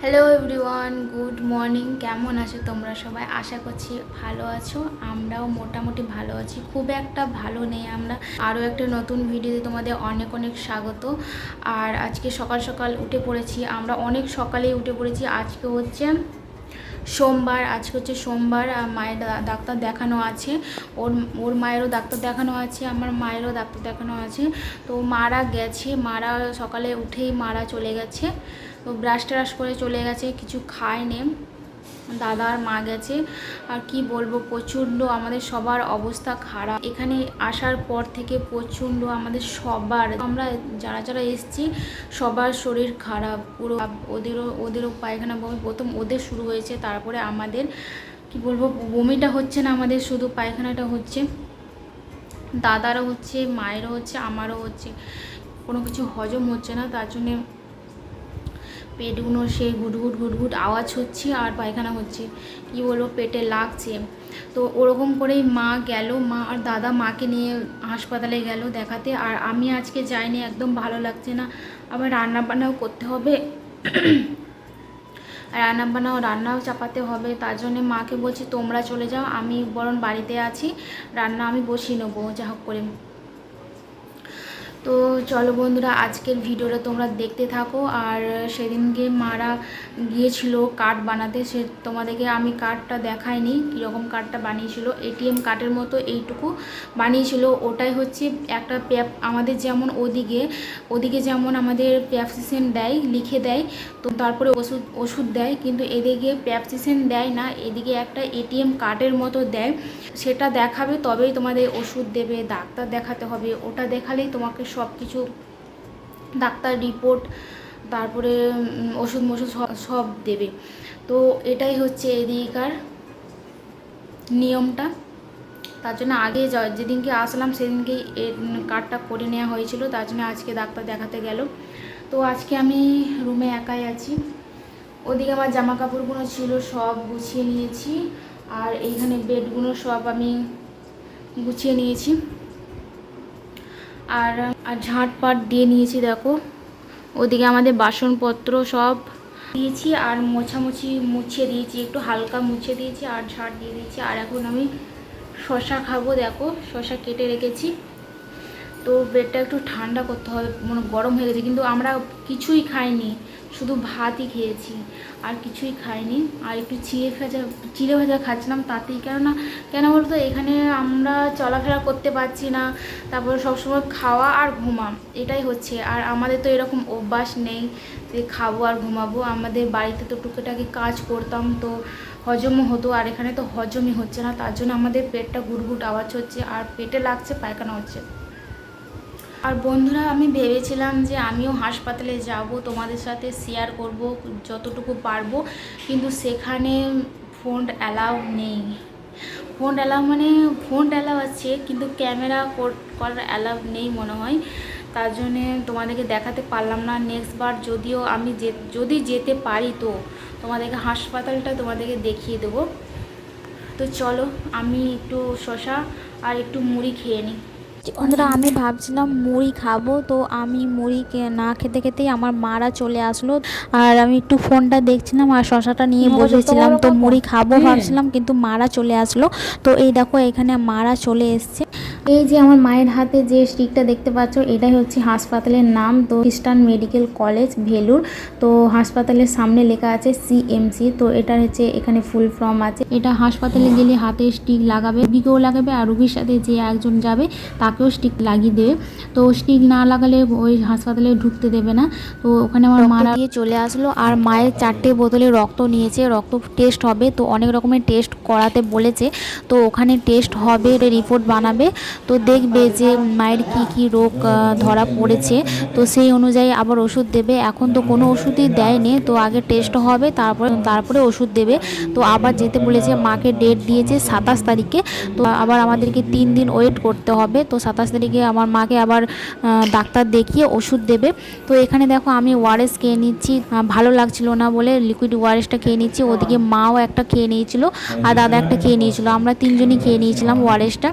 Hello everyone, good morning. কেমন আছো তোমরা সবাই? আশা করছি ভালো আছো। আমরাও মোটামুটি ভালো আছি, খুব একটা ভালো নেই আমরা। আরও একটা নতুন ভিডিওতে তোমাদের অনেক অনেক স্বাগত। আর আজকে সকাল সকাল উঠে পড়েছি, আমরা অনেক সকালেই উঠে পড়েছি। আজকে হচ্ছে সোমবার, আজকে হচ্ছে সোমবার। মায়ের ডাক্তার দেখানো আছে, ওর ওর মায়েরও ডাক্তার দেখানো আছে, আমার মায়েরও ডাক্তার দেখানো আছে। তো মারা গেছে, মারা সকালে উঠেই মারা চলে গেছে। তো ব্রাশ ট্রাশ করে চলে গেছে, কিছু খায়নি। দাদা আর মা গেছে। আর কি বলবো, প্রচণ্ড আমাদের সবার অবস্থা খারাপ। এখানে আসার পর থেকে প্রচণ্ড আমাদের সবার, আমরা যারা যারা এসছি সবার শরীর খারাপ পুরো। ওদেরও পায়খানা বমি প্রথম ওদের শুরু হয়েছে, তারপরে আমাদের। কি বলবো, বমিটা হচ্ছে না আমাদের, শুধু পায়খানাটা হচ্ছে। দাদারও হচ্ছে, মায়েরও হচ্ছে, আমারও হচ্ছে। কোনো কিছু হজম হচ্ছে না, তার জন্যে পেটগুলো সে ঘুটঘুট ঘুটঘুট আওয়াজ হচ্ছে আর পায়খানা হচ্ছে। কি বলবো, পেটে লাগছে। তো ওরকম করেই মা গেল, মা আর দাদা মাকে নিয়ে হাসপাতালে গেল দেখাতে। আর আমি আজকে যাইনি, একদম ভালো লাগছে না। আবার রান্নাও করতে হবে, রান্নাও চাপাতে হবে। তার জন্য মাকে বলছি তোমরা চলে যাও, আমি বরং বাড়িতে আছি, রান্না আমি বসিয়ে নেবো যা হোক করে। তো চলো বন্ধুরা, আজকের ভিডিওটা তোমরা দেখতে থাকো। আর সেদিনকে মারা গিয়েছিল কার্ড বানাতে, সে তোমাদেরকে আমি কার্ডটা দেখাইনি কীরকম কার্ডটা বানিয়েছিল। এটিএম কার্ডের মতো এইটুকু বানিয়েছিল। ওটাই হচ্ছে একটা আমাদের যেমন ওদিকে যেমন আমাদের প্যাপসিসেন দেয়, লিখে দেয়, তো তারপরে ওষুধ দেয়, কিন্তু এদিকে প্যাপসিসেন দেয় না, এদিকে একটা এটিএম কার্ডের মতো দেয়। সেটা দেখাবে তবেই তোমাদের ওষুধ দেবে, ডাক্তার দেখাতে হবে। ওটা দেখালেই তোমাকে সব কিছু, ডাক্তার রিপোর্ট, তারপরে ওষুধ সব দেবে। তো এটাই হচ্ছে এদিককার নিয়মটা। তার জন্য আগে যেদিনকে আসলাম সেদিনকেই কার্ডটা করে নেওয়া হয়েছিল, তার জন্য আজকে ডাক্তার দেখাতে গেল। তো আজকে আমি রুমে একাই আছি। ওদিকে আমার জামা কাপড়গুলো ছিল সব গুছিয়ে নিয়েছি, আর এইখানে বেডগুলো সব আমি গুছিয়ে নিয়েছি। আর ঝাঁটপাট দিয়ে নিয়েছি, দেখো। ওদিকে আমাদের বাসনপত্র সব দিয়েছি, আর মুছিয়ে দিয়েছি, একটু হালকা মুছিয়ে দিয়েছি, আর ঝাঁট দিয়ে দিয়েছি। আর এখন আমি শশা খাবো, দেখো শশা কেটে রেখেছি। তো বেডটা একটু ঠান্ডা করতে হবে, মানে গরম হয়ে গেছে। কিন্তু আমরা কিছুই খাইনি, শুধু ভাতই খেয়েছি, আর কিছুই খাইনি। আর একটু চিড়ে ভাজা খাচ্ছিলাম তাতেই। কেন বলতো, এখানে আমরা চলাফেরা করতে পারছি না, তারপর সবসময় খাওয়া আর ঘুমা, এটাই হচ্ছে। আর আমাদের তো এরকম অভ্যাস নেই যে খাবো আর ঘুমাবো। আমাদের বাড়িতে তো টুকিটাকি কাজ করতাম, তো হজমও হতো। আর এখানে তো হজমই হচ্ছে না, তার জন্য আমাদের পেটটা গুড়গুড় আওয়াজ হচ্ছে, আর পেটে লাগছে, পায়খানা হচ্ছে। আর বন্ধুরা, আমি ভেবেছিলাম যে আমিও হাসপাতালে যাব, তোমাদের সাথে শেয়ার করব যতটুকু পারবো, কিন্তু সেখানে ফোন অ্যালাউ নেই। ফোন অ্যালাউ আছে, কিন্তু ক্যামেরা করার অ্যালাউ নেই মনে হয়। তার জন্যে তোমাদেরকে দেখাতে পারলাম না। নেক্সট বার যদিও আমি যদি যেতে পারি, তো তোমাদেরকে হাসপাতালটা তোমাদেরকে দেখিয়ে দেবো। তো চলো, আমি একটু শসা আর একটু মুড়ি খেয়ে নিই। বন্ধুরা, আমি ভাবছিলাম মুড়ি খাবো, তো আমি মুড়ি না খেতে খেতেই আমার মারা চলে আসলো। আর আমি একটু ফোনটা দেখছিলাম আর শশাটা নিয়ে বসেছিলাম। তো মুড়ি খাবো ভাবছিলাম, কিন্তু মারা চলে আসলো। তো এই দেখো, এখানে মারা চলে এসছে। এই যে আমার মায়ের হাতে যে স্টিকটা দেখতে পাচ্ছ, এটাই হচ্ছে হাসপাতালের নাম, তো খ্রিস্টান মেডিকেল কলেজ ভেলুর। তো হাসপাতালের সামনে লেখা আছে সিএমসি। তো এটা হচ্ছে এখানে ফুল ফর্ম আছে। এটা হাসপাতালে গেলে হাতে স্টিক লাগাবে, রুগীকেও লাগাবে, আর রুগীর সাথে যে একজন যাবে তাকেও স্টিক লাগিয়ে দেবে। তো স্টিক না লাগালে ওই হাসপাতালে ঢুকতে দেবে না। তো ওখানে আমার মারা দিয়ে চলে আসলো, আর মায়ের 4টে বোতলে রক্ত নিয়েছে, রক্ত টেস্ট হবে। তো অনেক রকমের টেস্ট করাতে বলেছে, তো ওখানে টেস্ট হবে, রিপোর্ট বানাবে। তো দেখবে যে মায়ের কি কি রোগ ধরা পড়েছে, তো সেই অনুযায়ী আবার ওষুধ দেবে। এখন তো কোনো ওষুধই দেয়নি, তো আগে টেস্ট হবে, তারপরে ওষুধ দেবে। তো আবার যেতে বলেছে, মাকে ডেট দিয়েছে 27 তারিখে। তো আবার আমাদেরকে 3 দিন ওয়েট করতে হবে। তো 27 তারিখে আমার মাকে আবার ডাক্তার দেখিয়ে ওষুধ দেবে। তো এখানে দেখো, আমি ওআরএস খেয়ে নিচ্ছি, ভালো লাগছিল না বলে লিকুইড ওআরএসটা খেয়ে নিচ্ছি। ওদিকে মাও একটা খেয়ে নিয়েছিল, আর দাদা একটা খেয়ে নিয়েছিল, আমরা 3জনই খেয়ে নিয়েছিলাম ওআরএসটা।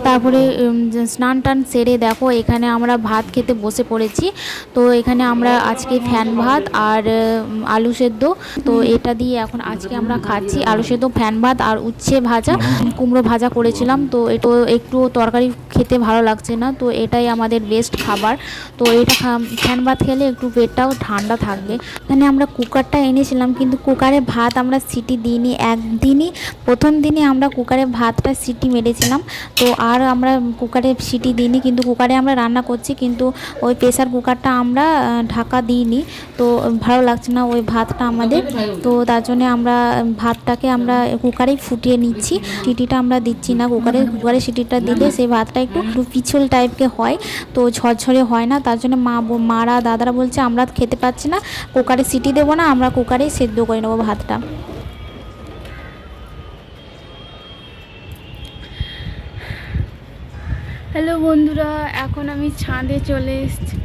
তারপরে স্নান টান সেরে দেখো এখানে আমরা ভাত খেতে বসে পড়েছি। তো এখানে আমরা আজকে ফ্যান ভাত আর আলু সেদ্ধ, তো এটা দিয়ে এখন আজকে আমরা খাচ্ছি আলু সেদ্ধ, ফ্যান ভাত আর উচ্ছে ভাজা, কুমড়ো ভাজা করেছিলাম। তো একটু তরকারি খেতে ভালো লাগছে না, তো এটাই আমাদের বেস্ট খাবার। তো এটা ফ্যান ভাত খেলে একটু পেটটাও ঠান্ডা থাকবে। এখানে আমরা কুকারটা এনেছিলাম, কিন্তু কুকারে ভাত আমরা সিটি দিইনি। একদিনই প্রথম দিনই আমরা কুকারে ভাতটা সিটি মেরেছিলাম, তো আর আমরা কুকারে সিটি দিইনি। কিন্তু কুকারে আমরা রান্না করছি, কিন্তু ওই প্রেসার কুকারটা আমরা ঢাকা দিইনি। তো ভালো লাগছে না ওই ভাতটা আমাদের, তো তার জন্য আমরা ভাতটাকে আমরা কুকারেই ফুটিয়ে নিচ্ছি। সিটিটা আমরা দিচ্ছি না কুকারে সিটিটা দিলে সেই ভাতটা একটু পিছল টাইপকে হয়, তো ঝরঝরে হয় না। তার জন্য মারা দাদারা বলছে আমরা খেতে পাচ্ছি না, কুকারে সিটি দেবো না, আমরা কুকারেই সেদ্ধ করে নেবো ভাতটা। হ্যালো বন্ধুরা, এখন আমি ছাদে চলে এসেছি।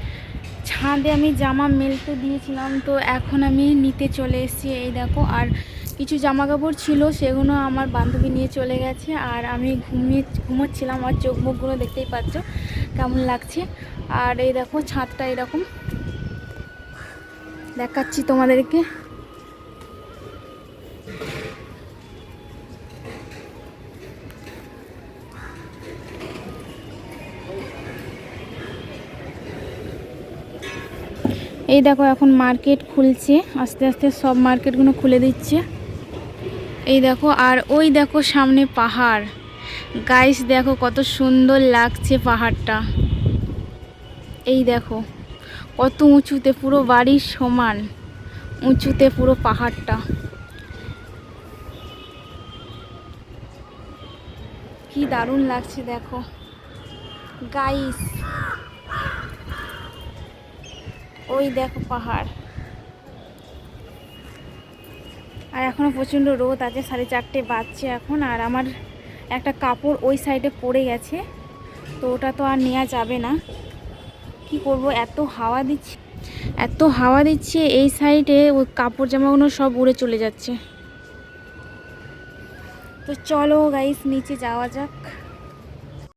ছাদে আমি জামা মেলতে দিয়েছিলাম, তো এখন আমি নিতে চলে এসেছি। এই দেখো, আর কিছু জামা কাপড় ছিল সেগুলো আমার বান্ধবী নিয়ে চলে গেছে, আর আমি ঘুমোচ্ছিলাম। আর চোখ মুখগুলো দেখতেই পাচ্ছ কেমন লাগছে। আর এই দেখো ছাদটা এরকম দেখাচ্ছি তোমাদেরকে। এই দেখো এখন মার্কেট খুলছে, আস্তে আস্তে সব মার্কেটগুলো খুলে দিচ্ছে। এই দেখো, আর ওই দেখো সামনে পাহাড়। গাইস দেখো কত সুন্দর লাগছে পাহাড়টা। এই দেখো কত উঁচুতে, পুরো বাড়ির সমান উঁচুতে পুরো পাহাড়টা। কি দারুণ লাগছে দেখো গাইস। ওই দেখো পাহাড়। আর এখনও প্রচণ্ড রোদ আছে, 4:30 বাজছে এখন। আর আমার একটা কাপড় ওই সাইডে পড়ে গেছে, তো ওটা তো আর নেওয়া যাবে না। কি করব, এত হাওয়া দিচ্ছে এই সাইডে, ওই কাপড় জামাগুলো সব উড়ে চলে যাচ্ছে। তো চলো গাইস নিচে যাওয়া যাক।